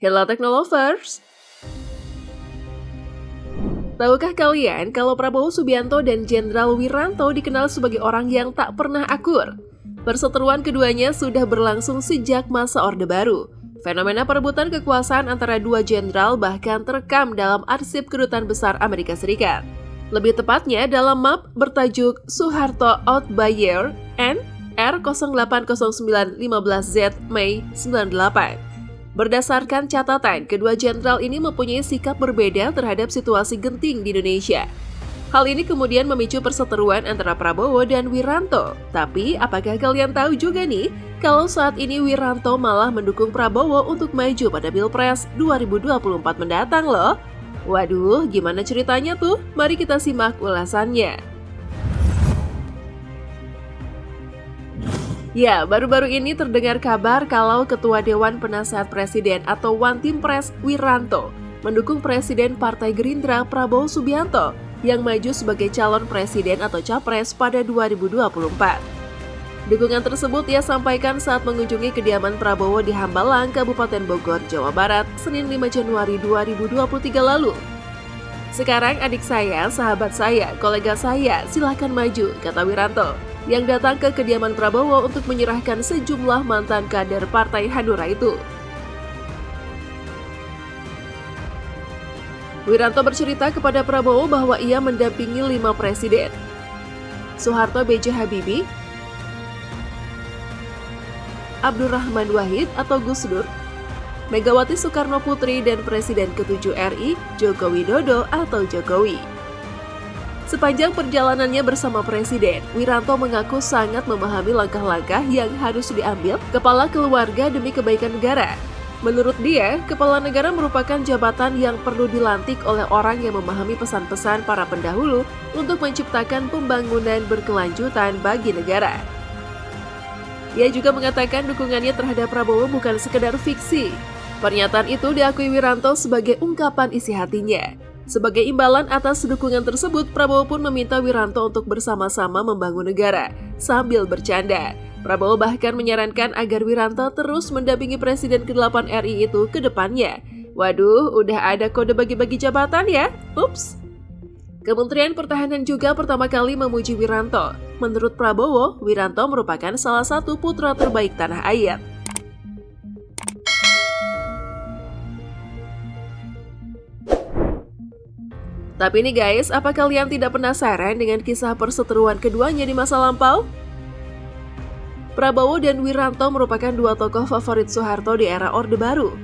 Hello Technolovers! Tahukah kalian kalau Prabowo Subianto dan Jenderal Wiranto dikenal sebagai orang yang tak pernah akur? Perseteruan keduanya sudah berlangsung sejak masa Orde Baru. Fenomena perebutan kekuasaan antara dua jenderal bahkan terekam dalam arsip Kedutaan Besar Amerika Serikat. Lebih tepatnya dalam map bertajuk Soeharto Out by Year N R080915Z Mei 98. Berdasarkan catatan, kedua jenderal ini mempunyai sikap berbeda terhadap situasi genting di Indonesia. Hal ini kemudian memicu perseteruan antara Prabowo dan Wiranto. Tapi, apakah kalian tahu juga nih, kalau saat ini Wiranto malah mendukung Prabowo untuk maju pada Pilpres 2024 mendatang loh? Waduh, gimana ceritanya tuh? Mari kita simak ulasannya. Ya, baru-baru ini terdengar kabar kalau Ketua Dewan Penasehat Presiden atau One Team Press Wiranto mendukung Presiden Partai Gerindra Prabowo Subianto yang maju sebagai calon presiden atau capres pada 2024. Dukungan tersebut ia sampaikan saat mengunjungi kediaman Prabowo di Hambalang, Kabupaten Bogor, Jawa Barat, Senin 5 Januari 2023 lalu. Sekarang adik saya, sahabat saya, kolega saya, silahkan maju, kata Wiranto, yang datang ke kediaman Prabowo untuk menyerahkan sejumlah mantan kader Partai Hanura itu. Wiranto bercerita kepada Prabowo bahwa ia mendampingi 5 presiden. Soeharto B.J. Habibie, Abdurrahman Wahid atau Gus Dur, Megawati Soekarno Putri dan Presiden ke-7 RI, Joko Widodo atau Jokowi. Sepanjang perjalanannya bersama Presiden, Wiranto mengaku sangat memahami langkah-langkah yang harus diambil kepala keluarga demi kebaikan negara. Menurut dia, kepala negara merupakan jabatan yang perlu dilantik oleh orang yang memahami pesan-pesan para pendahulu untuk menciptakan pembangunan berkelanjutan bagi negara. Ia juga mengatakan dukungannya terhadap Prabowo bukan sekedar fiksi. Pernyataan itu diakui Wiranto sebagai ungkapan isi hatinya. Sebagai imbalan atas dukungan tersebut, Prabowo pun meminta Wiranto untuk bersama-sama membangun negara, sambil bercanda. Prabowo bahkan menyarankan agar Wiranto terus mendampingi Presiden ke-8 RI itu ke depannya. Waduh, udah ada kode bagi-bagi jabatan ya? Ups! Kementerian Pertahanan juga pertama kali memuji Wiranto. Menurut Prabowo, Wiranto merupakan salah satu putra terbaik tanah air. Tapi nih guys, apa kalian tidak penasaran dengan kisah perseteruan keduanya di masa lampau? Prabowo dan Wiranto merupakan dua tokoh favorit Soeharto di era Orde Baru.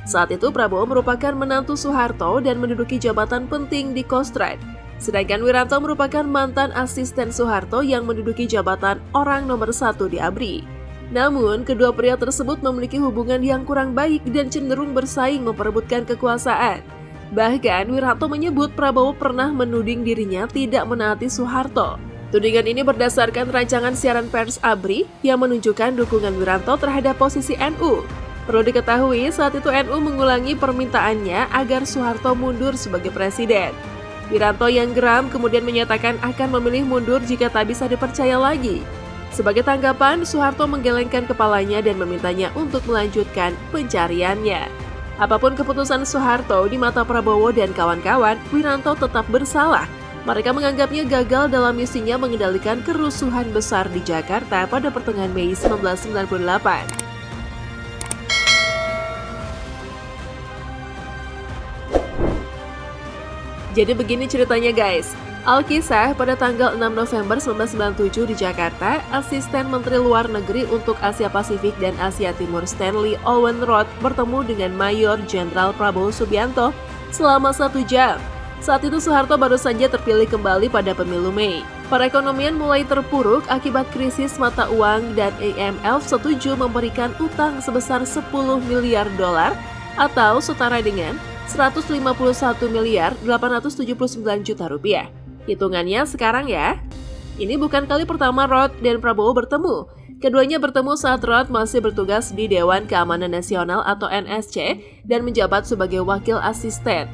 Saat itu Prabowo merupakan menantu Soeharto dan menduduki jabatan penting di Kostrad. Sedangkan Wiranto merupakan mantan asisten Soeharto yang menduduki jabatan orang nomor 1 di ABRI. Namun, kedua pria tersebut memiliki hubungan yang kurang baik dan cenderung bersaing memperebutkan kekuasaan. Bahkan, Wiranto menyebut Prabowo pernah menuding dirinya tidak menaati Soeharto. Tudingan ini berdasarkan rancangan siaran pers ABRI yang menunjukkan dukungan Wiranto terhadap posisi NU. Perlu diketahui, saat itu NU mengulangi permintaannya agar Soeharto mundur sebagai presiden. Wiranto yang geram kemudian menyatakan akan memilih mundur jika tak bisa dipercaya lagi. Sebagai tanggapan, Soeharto menggelengkan kepalanya dan memintanya untuk melanjutkan pencariannya. Apapun keputusan Soeharto di mata Prabowo dan kawan-kawan, Wiranto tetap bersalah. Mereka menganggapnya gagal dalam misinya mengendalikan kerusuhan besar di Jakarta pada pertengahan Mei 1998. Jadi begini ceritanya guys. Alkisah, pada tanggal 6 November 1997 di Jakarta, Asisten Menteri Luar Negeri untuk Asia Pasifik dan Asia Timur Stanley Owen Roth bertemu dengan Mayor Jenderal Prabowo Subianto selama 1 jam. Saat itu Soeharto baru saja terpilih kembali pada pemilu Mei. Perekonomian mulai terpuruk akibat krisis mata uang dan IMF setuju memberikan utang sebesar 10 miliar dolar atau setara dengan 151 miliar 879 juta rupiah. Hitungannya sekarang ya. Ini bukan kali pertama Roth dan Prabowo bertemu. Keduanya bertemu saat Roth masih bertugas di Dewan Keamanan Nasional atau NSC dan menjabat sebagai wakil asisten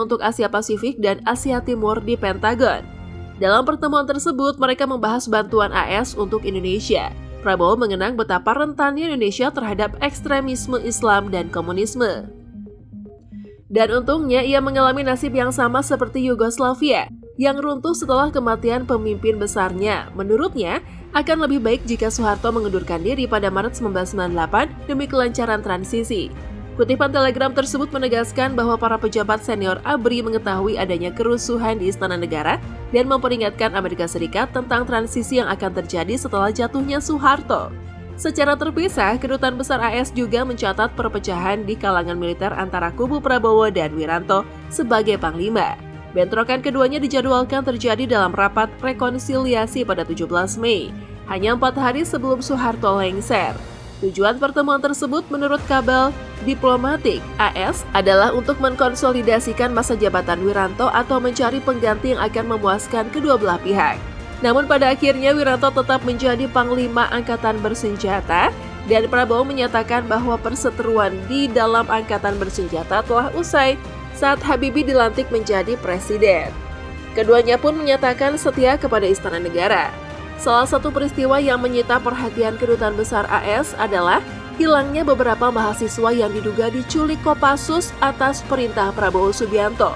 untuk Asia Pasifik dan Asia Timur di Pentagon. Dalam pertemuan tersebut, mereka membahas bantuan AS untuk Indonesia. Prabowo mengenang betapa rentannya Indonesia terhadap ekstremisme Islam dan komunisme. Dan untungnya ia mengalami nasib yang sama seperti Yugoslavia, yang runtuh setelah kematian pemimpin besarnya. Menurutnya, akan lebih baik jika Soeharto mengundurkan diri pada Maret 1998 demi kelancaran transisi. Kutipan telegram tersebut menegaskan bahwa para pejabat senior ABRI mengetahui adanya kerusuhan di Istana Negara dan memperingatkan Amerika Serikat tentang transisi yang akan terjadi setelah jatuhnya Soeharto. Secara terpisah, Kedutaan Besar AS juga mencatat perpecahan di kalangan militer antara kubu Prabowo dan Wiranto sebagai panglima. Bentrokan keduanya dijadwalkan terjadi dalam rapat rekonsiliasi pada 17 Mei, hanya 4 hari sebelum Soeharto lengser. Tujuan pertemuan tersebut menurut kabel diplomatik AS adalah untuk mengkonsolidasikan masa jabatan Wiranto atau mencari pengganti yang akan memuaskan kedua belah pihak. Namun pada akhirnya Wiranto tetap menjadi Panglima Angkatan Bersenjata dan Prabowo menyatakan bahwa perseteruan di dalam Angkatan Bersenjata telah usai saat Habibie dilantik menjadi presiden. Keduanya pun menyatakan setia kepada Istana Negara. Salah satu peristiwa yang menyita perhatian Kedutaan Besar AS adalah hilangnya beberapa mahasiswa yang diduga diculik Kopassus atas perintah Prabowo Subianto.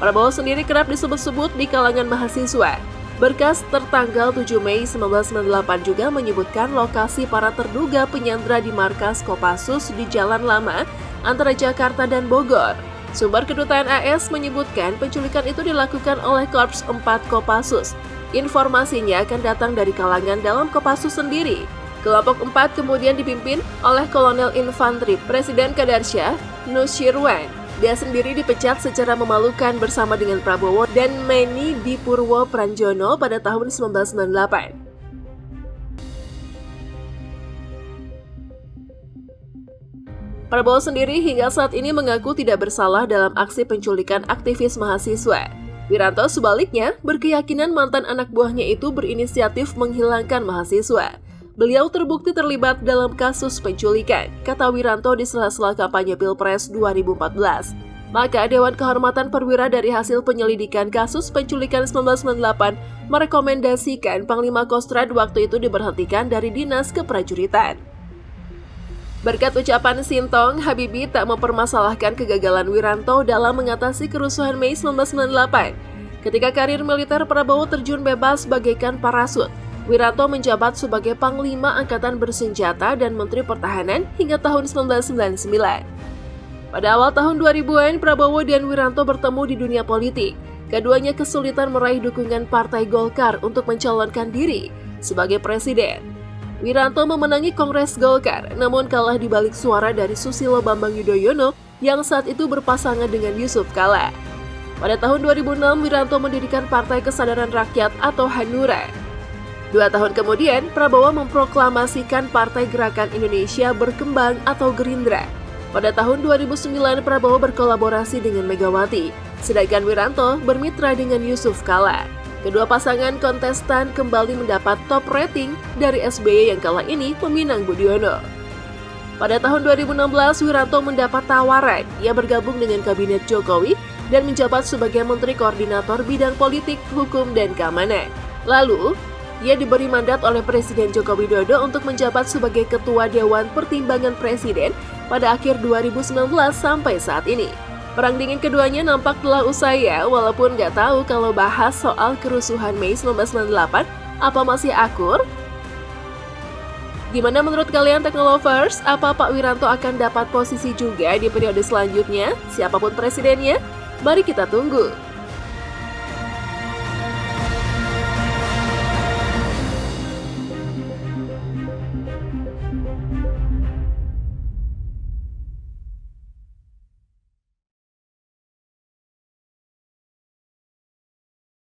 Prabowo sendiri kerap disebut-sebut di kalangan mahasiswa. Berkas tertanggal 7 Mei 1998 juga menyebutkan lokasi para terduga penyandra di markas Kopassus di Jalan Lama antara Jakarta dan Bogor. Sumber Kedutaan AS menyebutkan penculikan itu dilakukan oleh Korps 4 Kopassus. Informasinya akan datang dari kalangan dalam Kopassus sendiri. Kelompok 4 kemudian dipimpin oleh Kolonel Infanteri Presiden Qadarsyah Nusirwan. Dia sendiri dipecat secara memalukan bersama dengan Prabowo dan Meni Dipurwo Pranjono pada tahun 1998. Prabowo sendiri hingga saat ini mengaku tidak bersalah dalam aksi penculikan aktivis mahasiswa. Wiranto sebaliknya berkeyakinan mantan anak buahnya itu berinisiatif menghilangkan mahasiswa. Beliau terbukti terlibat dalam kasus penculikan, kata Wiranto di sela-sela kampanye Pilpres 2014. Maka Dewan Kehormatan Perwira dari hasil penyelidikan kasus penculikan 1998 merekomendasikan Panglima Kostrad waktu itu diberhentikan dari dinas keprajuritan. Berkat ucapan Sintong, Habibie tak mempermasalahkan kegagalan Wiranto dalam mengatasi kerusuhan Mei 1998. Ketika karir militer Prabowo terjun bebas bagaikan parasut, Wiranto menjabat sebagai Panglima Angkatan Bersenjata dan Menteri Pertahanan hingga tahun 1999. Pada awal tahun 2000-an, Prabowo dan Wiranto bertemu di dunia politik. Keduanya kesulitan meraih dukungan Partai Golkar untuk mencalonkan diri sebagai presiden. Wiranto memenangi Kongres Golkar, namun kalah di balik suara dari Susilo Bambang Yudhoyono yang saat itu berpasangan dengan Yusuf Kala. Pada tahun 2006, Wiranto mendirikan Partai Kesadaran Rakyat atau Hanura. 2 tahun kemudian, Prabowo memproklamasikan Partai Gerakan Indonesia Berkembang atau Gerindra. Pada tahun 2009, Prabowo berkolaborasi dengan Megawati, sedangkan Wiranto bermitra dengan Yusuf Kala. Kedua pasangan kontestan kembali mendapat top rating dari SBY yang kala ini meminang Budiono. Pada tahun 2016, Wiranto mendapat tawaran. Ia bergabung dengan Kabinet Jokowi dan menjabat sebagai Menteri Koordinator Bidang Politik, Hukum, dan Keamanan. Lalu, ia diberi mandat oleh Presiden Joko Widodo untuk menjabat sebagai Ketua Dewan Pertimbangan Presiden pada akhir 2019 sampai saat ini. Perang dingin keduanya nampak telah usai ya, walaupun nggak tahu kalau bahas soal kerusuhan Mei 1998, apa masih akur? Gimana menurut kalian Teknolovers? Apa Pak Wiranto akan dapat posisi juga di periode selanjutnya? Siapapun presidennya? Mari kita tunggu.